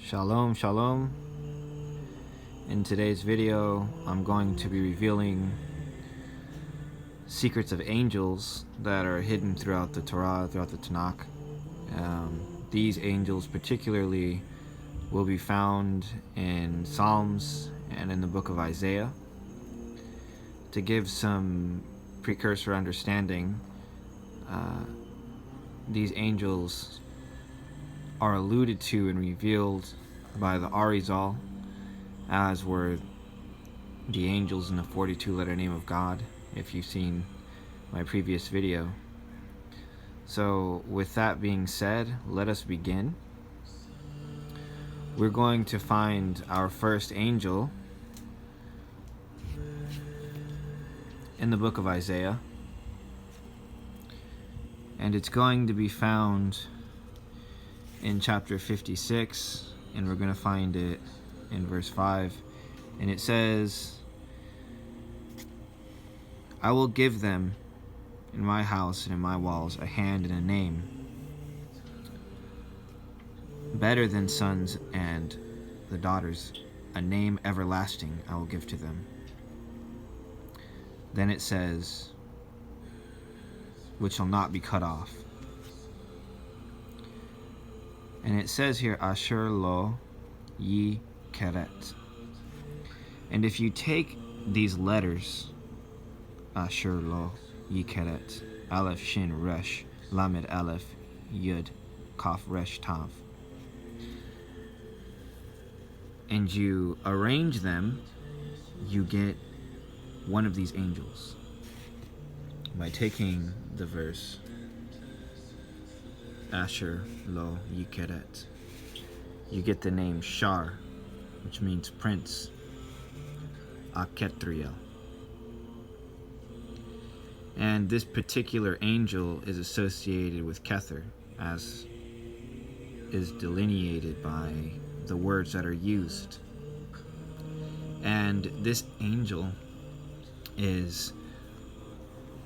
Shalom, shalom. In today's video, I'm going to be revealing secrets of angels that are hidden throughout the Torah, throughout the Tanakh. These angels particularly will be found in Psalms and in the book of Isaiah. To give some precursor understanding, these angels are alluded to and revealed by the Arizal, as were the angels in the 42-letter name of God, if you've seen my previous video. So with that being said, let us begin. We're going to find our first angel in the book of Isaiah, and it's going to be found in chapter 56, and we're going to find it in verse 5, and it says, "I will give them in my house and in my walls a hand and a name, better than sons and the daughters, a name everlasting I will give to them." Then it says, "which shall not be cut off." And it says here, Asher lo yi keret. And if you take these letters, Asher lo yi keret, Aleph Shin Resh, Lamed Aleph Yud, Kaf Resh Tav, and you arrange them, you get one of these angels. By taking the verse, Asher lo yi keret, you get the name Shar, which means prince, Aketriel. And this particular angel is associated with Kether, as is delineated by the words that are used. And this angel is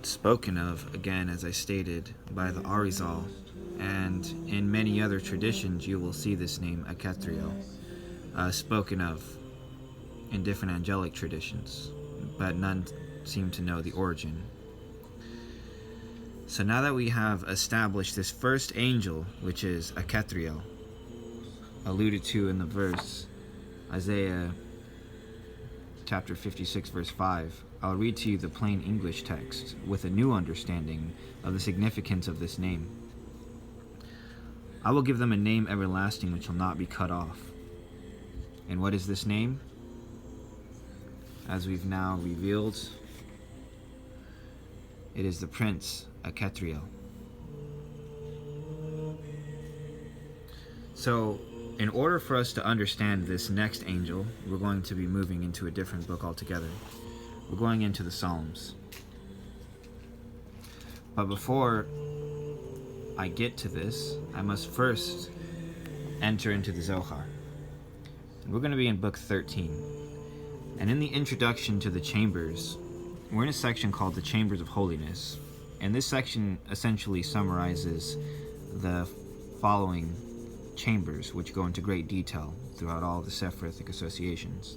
spoken of, again, as I stated, by the Arizal, and in many other traditions you will see this name Aketriel spoken of in different angelic traditions, but none seem to know the origin. So now that we have established this first angel, which is Aketriel, alluded to in the verse Isaiah chapter 56 verse 5, I'll read to you the plain English text with a new understanding of the significance of this name. "I will give them a name everlasting which shall not be cut off." And what is this name? As we've now revealed, it is the Prince Aketriel. So, in order for us to understand this next angel, we're going to be moving into a different book altogether. We're going into the Psalms. But before I get to this, I must first enter into the Zohar. And we're going to be in book 13. And in the introduction to the chambers, we're in a section called the Chambers of Holiness. And this section essentially summarizes the following chambers, which go into great detail throughout all the Sephirithic associations.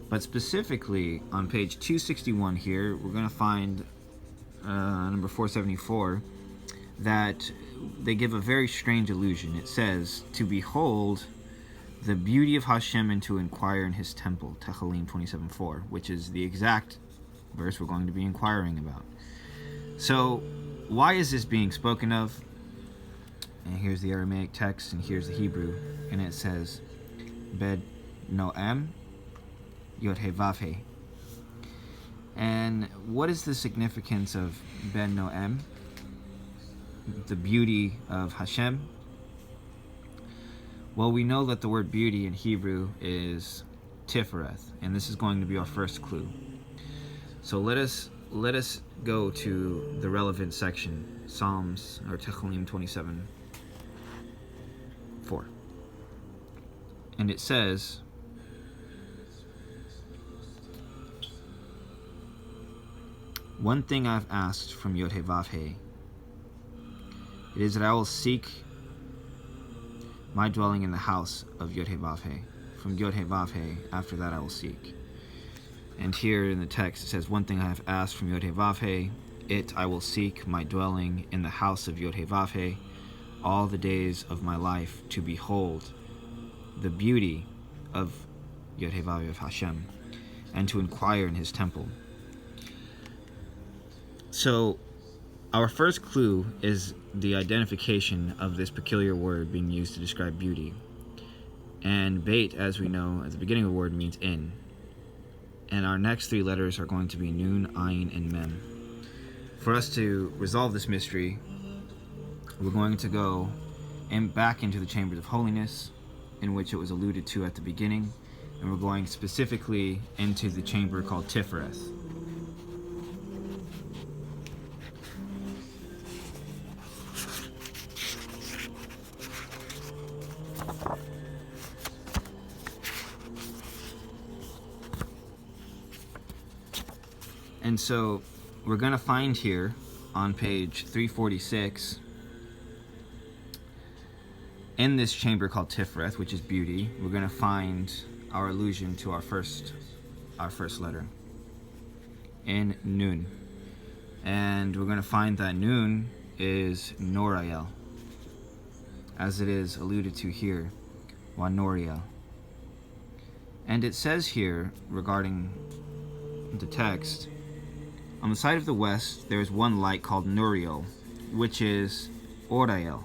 But specifically on page 261 here, we're going to find number 474, that they give a very strange illusion. It says, "to behold the beauty of Hashem and to inquire in his temple," Tehillim 27:4, which is the exact verse we're going to be inquiring about. So why is this being spoken of? And here's the Aramaic text, and here's the Hebrew, and it says, "Ben Noam Yod He Vav He." And what is the significance of Ben Noam, the beauty of Hashem? Well, we know that the word beauty in Hebrew is Tifereth, and this is going to be our first clue. So let us go to the relevant section, Psalms, or Tehillim 27:4. And it says, "One thing I've asked from Yod-Heh-Vav-Heh, it is that I will seek my dwelling in the house of Yod-Heh-Vav-Heh. From Yod-Heh-Vav-Heh, after that I will seek. And here in the text it says, one thing I have asked from Yod-Heh-Vav-Heh, it I will seek, my dwelling in the house of Yod-Heh-Vav-Heh, all the days of my life, to behold the beauty of Yod-Heh-Vav-Heh, of Hashem, and to inquire in his temple. So our first clue is the identification of this peculiar word being used to describe beauty. And Beit, as we know, at the beginning of the word means in. And our next three letters are going to be Nun, Ayin, and Mem. For us to resolve this mystery, we're going to go back into the chambers of holiness, in which it was alluded to at the beginning, and we're going specifically into the chamber called Tifereth. And so we're going to find here on page 346, in this chamber called Tifereth, which is beauty, we're going to find our allusion to our first letter in Nun. And we're going to find that Nun is Noriel, as it is alluded to here, Wa Noriel. And it says here, regarding the text, on the side of the west, there is one light called Nuriel, which is Oriel.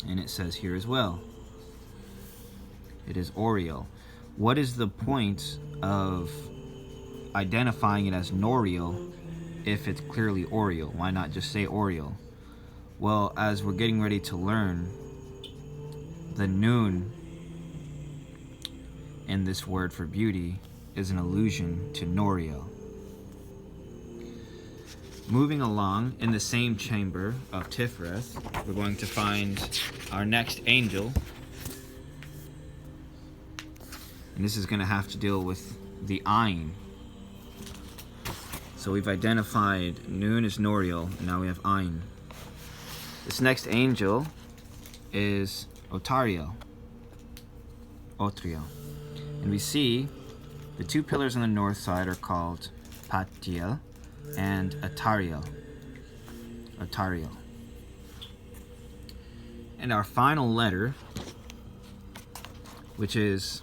And it says here as well, it is Oriel. What is the point of identifying it as Noriel if it's clearly Oriel? Why not just say Oriel? Well, as we're getting ready to learn, the Nun in this word for beauty is an allusion to Noriel. Moving along in the same chamber of Tifereth, we're going to find our next angel. And this is going to have to deal with the Ayin. So we've identified Nun as Noriel, and now we have Ayin. This next angel is Otariel. And we see the two pillars on the north side are called Patiel and Atariel. And our final letter, which is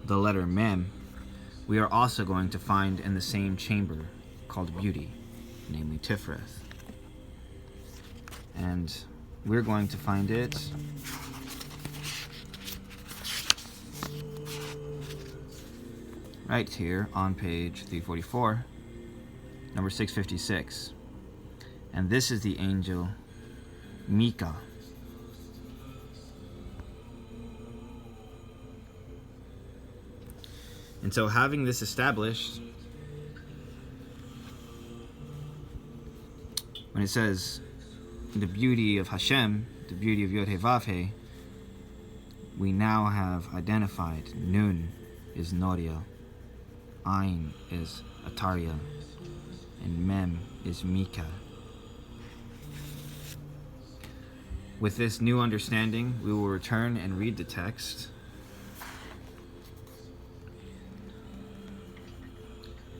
the letter Mem, we are also going to find in the same chamber called beauty, namely Tifereth. And we're going to find it right here on page 344, number 656. And this is the angel Mika. And so, having this established, when it says the beauty of Hashem, the beauty of Yod-Heh-Vav-Heh, we now have identified Nun is Noriel, Ayin is Atariel, and Mem is Mika. With this new understanding, we will return and read the text.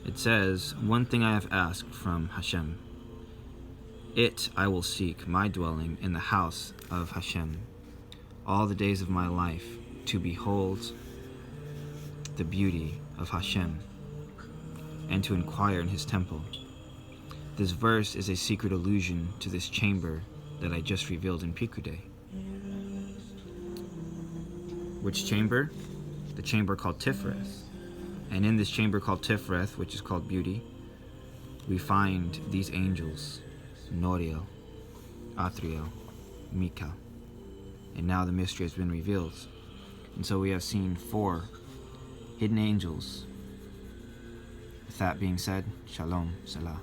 It says, one thing I have asked from Hashem, it I will seek, my dwelling in the house of Hashem, all the days of my life, to behold the beauty of Hashem, and to inquire in his temple. This verse is a secret allusion to this chamber that I just revealed in Pekudei. Which chamber? The chamber called Tifereth. And in this chamber called Tifereth, which is called beauty, we find these angels, Noriel, Athriel, Mika. And now the mystery has been revealed. And so we have seen 4 hidden angels. With that being said, Shalom, Salah.